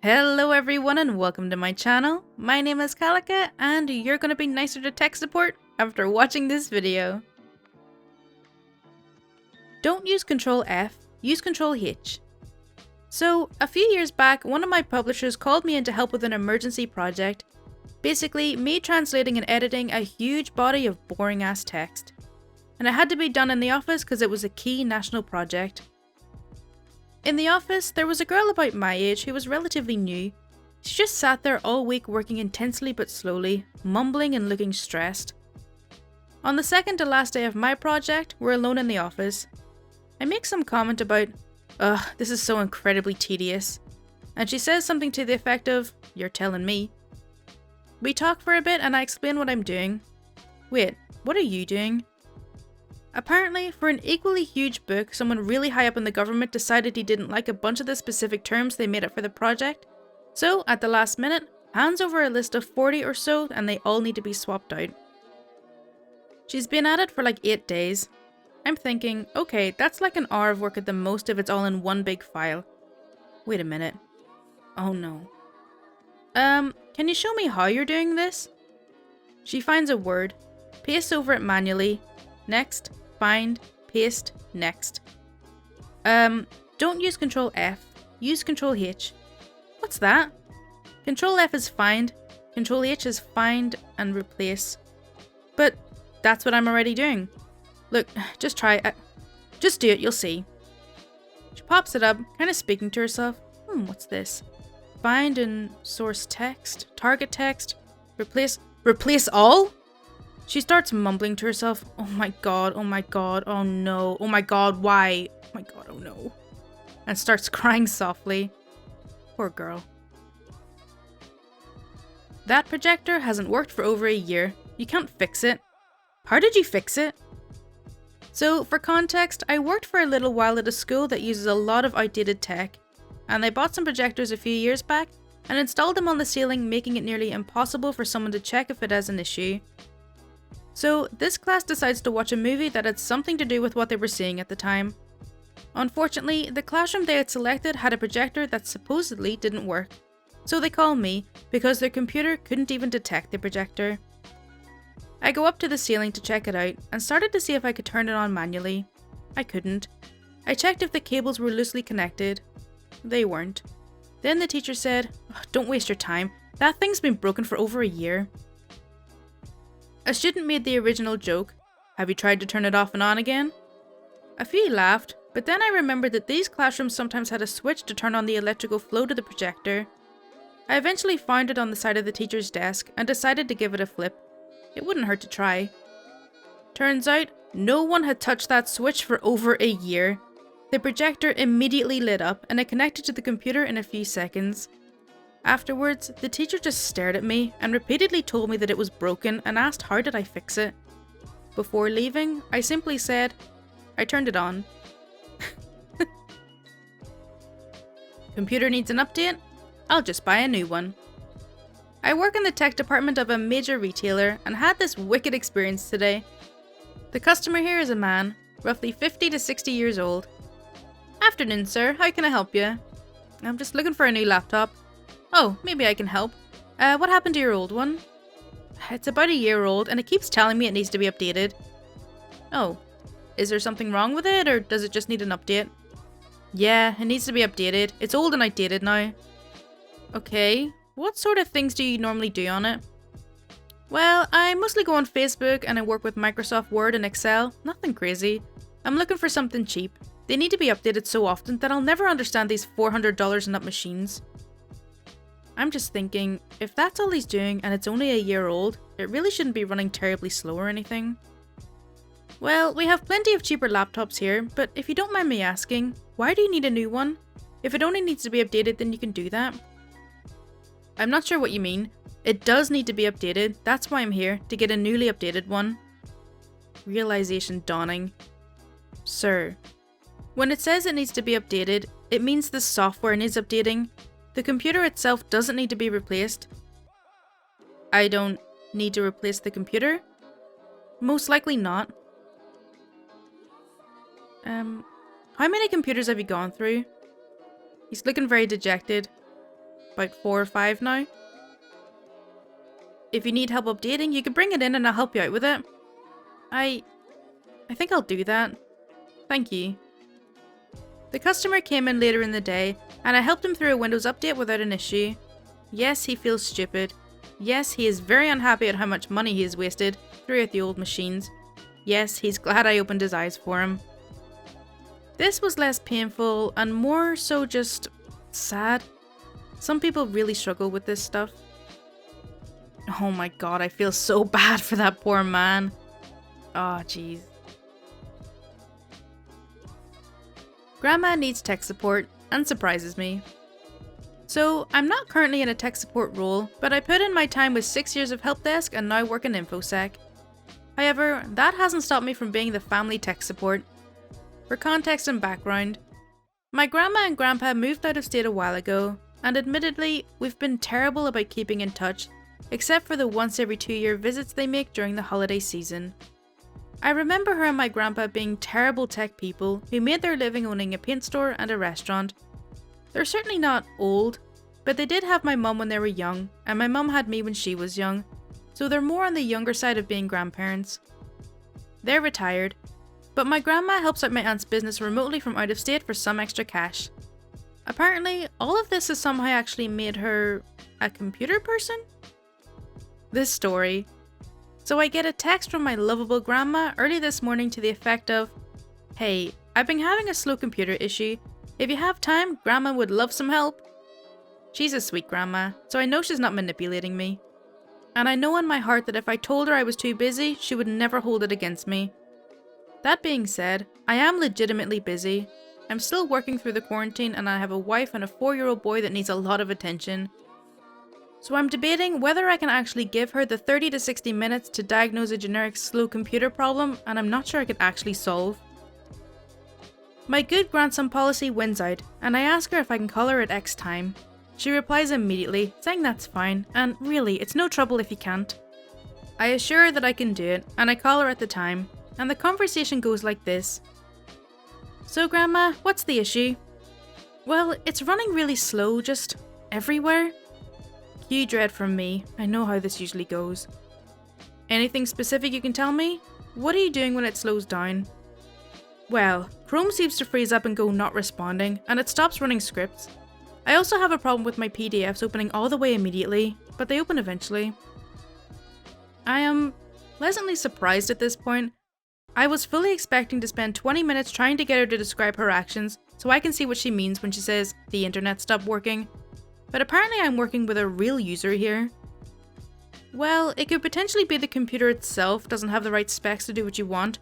Hello everyone and welcome to my channel. My name is Kalika and you're going to be nicer to tech support after watching this video. Don't use Ctrl+F, use Ctrl+H. So, a few years back, one of my publishers called me in to help with an emergency project. Basically, me translating and editing a huge body of boring ass text. And it had to be done in the office because it was a key national project. In the office, there was a girl about my age who was relatively new. She just sat there all week working intensely but slowly, mumbling and looking stressed. On the second to last day of my project, we're alone in the office. I make some comment about, "Ugh, this is so incredibly tedious," and she says something to the effect of, "You're telling me." We talk for a bit and I explain what I'm doing. Wait, what are you doing? Apparently, for an equally huge book, someone really high up in the government decided he didn't like a bunch of the specific terms they made up for the project, so at the last minute, hands over a list of 40 or so and they all need to be swapped out. She's been at it for like 8 days. I'm thinking, okay, that's like an hour of work at the most if it's all in one big file. Wait a minute. Oh no. Can you show me how you're doing this? She finds a word, pastes over it manually, next, find, paste, next. Don't use Ctrl+F, use Ctrl+H. What's that? Ctrl+F is find, Ctrl+H is find and replace. But that's what I'm already doing. Look, just try it. Just do it, you'll see. She pops it up, kind of speaking to herself. What's this? Find and source text, target text, replace all? She starts mumbling to herself, oh my god, oh no, oh my god, why? Oh my god, oh no. And starts crying softly. Poor girl. That projector hasn't worked for over a year. You can't fix it. How did you fix it? So, for context, I worked for a little while at a school that uses a lot of outdated tech, and they bought some projectors a few years back and installed them on the ceiling, making it nearly impossible for someone to check if it has an issue. So, this class decides to watch a movie that had something to do with what they were seeing at the time. Unfortunately, the classroom they had selected had a projector that supposedly didn't work. So they call me, because their computer couldn't even detect the projector. I go up to the ceiling to check it out, and started to see if I could turn it on manually. I couldn't. I checked if the cables were loosely connected. They weren't. Then the teacher said, "Don't waste your time, that thing's been broken for over a year." A student made the original joke, "Have you tried to turn it off and on again?" A few laughed, but then I remembered that these classrooms sometimes had a switch to turn on the electrical flow to the projector. I eventually found it on the side of the teacher's desk and decided to give it a flip. It wouldn't hurt to try. Turns out, no one had touched that switch for over a year. The projector immediately lit up and it connected to the computer in a few seconds. Afterwards, the teacher just stared at me and repeatedly told me that it was broken and asked how did I fix it. Before leaving, I simply said, "I turned it on." Computer needs an update? I'll just buy a new one. I work in the tech department of a major retailer and had this wicked experience today. The customer here is a man, roughly 50 to 60 years old. "Afternoon, sir. How can I help you?" "I'm just looking for a new laptop." "Oh, maybe I can help. What happened to your old one?" "It's about a year old and it keeps telling me it needs to be updated." "Oh, is there something wrong with it or does it just need an update?" "Yeah, it needs to be updated. It's old and outdated now." "Okay, what sort of things do you normally do on it?" "Well, I mostly go on Facebook and I work with Microsoft Word and Excel. Nothing crazy. I'm looking for something cheap. They need to be updated so often that I'll never understand these $400 and up machines." I'm just thinking, if that's all he's doing and it's only a year old, it really shouldn't be running terribly slow or anything. "Well, we have plenty of cheaper laptops here, but if you don't mind me asking, why do you need a new one? If it only needs to be updated, then you can do that." "I'm not sure what you mean. It does need to be updated, that's why I'm here, to get a newly updated one." Realization dawning. "Sir, when it says it needs to be updated, it means the software needs updating. The computer itself doesn't need to be replaced." "I don't need to replace the computer?" "Most likely not." How many computers have you gone through?" He's looking very dejected. about 4 or 5 now. If you need help updating, you can bring it in and I'll help you out with it. I think I'll do that. Thank you. The customer came in later in the day, and I helped him through a Windows update without an issue. Yes, he feels stupid. Yes, he is very unhappy at how much money he has wasted throughout the old machines. Yes, he's glad I opened his eyes for him. This was less painful and more so just sad. Some people really struggle with this stuff. Oh my god, I feel so bad for that poor man. Oh jeez. Grandma needs tech support and surprises me. So, I'm not currently in a tech support role, but I put in my time with 6 years of help desk and now work in InfoSec. However, that hasn't stopped me from being the family tech support. For context and background, my grandma and grandpa moved out of state a while ago, and admittedly, we've been terrible about keeping in touch, except for the once every 2-year visits they make during the holiday season. I remember her and my grandpa being terrible tech people who made their living owning a paint store and a restaurant. They're certainly not old, but they did have my mum when they were young, and my mum had me when she was young, so they're more on the younger side of being grandparents. They're retired, but my grandma helps out my aunt's business remotely from out of state for some extra cash. Apparently, all of this has somehow actually made her a computer person? This story. So I get a text from my lovable grandma early this morning to the effect of, "Hey, I've been having a slow computer issue. If you have time, grandma would love some help." She's a sweet grandma, so I know she's not manipulating me. And I know in my heart that if I told her I was too busy, she would never hold it against me. That being said, I am legitimately busy. I'm still working through the quarantine and I have a wife and a 4-year-old boy that needs a lot of attention. So I'm debating whether I can actually give her the 30 to 60 minutes to diagnose a generic slow computer problem, and I'm not sure I could actually solve. My good grandson policy wins out, and I ask her if I can call her at X time. She replies immediately, saying that's fine, and really, it's no trouble if you can't. I assure her that I can do it, and I call her at the time, and the conversation goes like this. "So grandma, what's the issue?" "Well, it's running really slow, just everywhere." Cue dread from me, I know how this usually goes. "Anything specific you can tell me? What are you doing when it slows down?" "Well, Chrome seems to freeze up and go not responding, and it stops running scripts. I also have a problem with my PDFs opening all the way immediately, but they open eventually." I am pleasantly surprised at this point. I was fully expecting to spend 20 minutes trying to get her to describe her actions so I can see what she means when she says, "the internet stopped working." But apparently I'm working with a real user here. Well, it could potentially be the computer itself doesn't have the right specs to do what you want.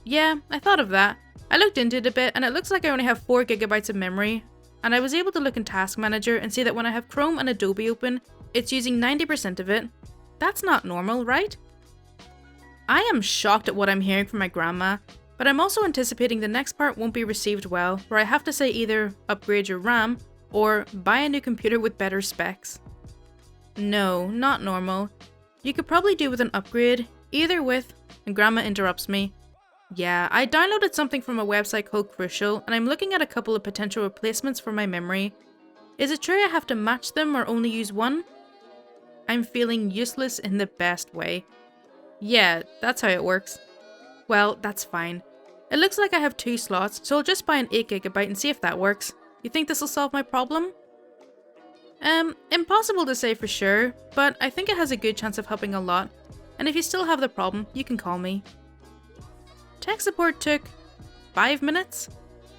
Yeah, I thought of that. I looked into it a bit and it looks like I only have 4 GB of memory. And I was able to look in Task Manager and see that when I have Chrome and Adobe open, it's using 90% of it. That's not normal, right? I am shocked at what I'm hearing from my grandma, but I'm also anticipating the next part won't be received well, where I have to say either upgrade your RAM or buy a new computer with better specs. No, not normal. You could probably do with an upgrade, either with, and grandma interrupts me. Yeah, I downloaded something from a website called Crucial, and I'm looking at a couple of potential replacements for my memory. Is it true I have to match them or only use one? I'm feeling useless in the best way. Yeah, that's how it works. Well, that's fine. It looks like I have 2 slots, so I'll just buy an 8 GB and see if that works. You think this will solve my problem? Impossible to say for sure, but I think it has a good chance of helping a lot, and if you still have the problem, you can call me. Tech support took 5 minutes,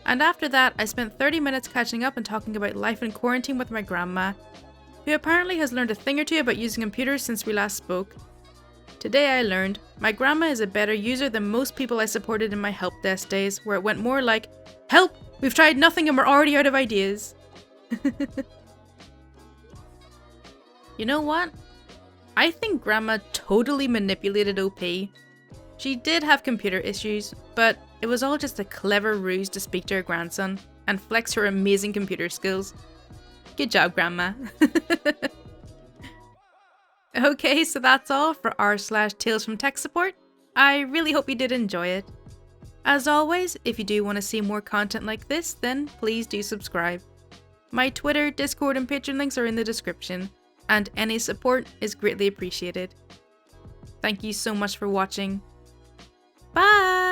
and after that I spent 30 minutes catching up and talking about life in quarantine with my grandma, who apparently has learned a thing or two about using computers since we last spoke. Today I learned my grandma is a better user than most people I supported in my help desk days, where it went more like, "Help! We've tried nothing and we're already out of ideas." You know what? I think grandma totally manipulated OP. She did have computer issues, but it was all just a clever ruse to speak to her grandson and flex her amazing computer skills. Good job, grandma. Okay, so that's all for r/Tales from Tech Support. I really hope you did enjoy it. As always, if you do want to see more content like this, then please do subscribe. My Twitter, Discord, and Patreon links are in the description, and any support is greatly appreciated. Thank you so much for watching. Bye!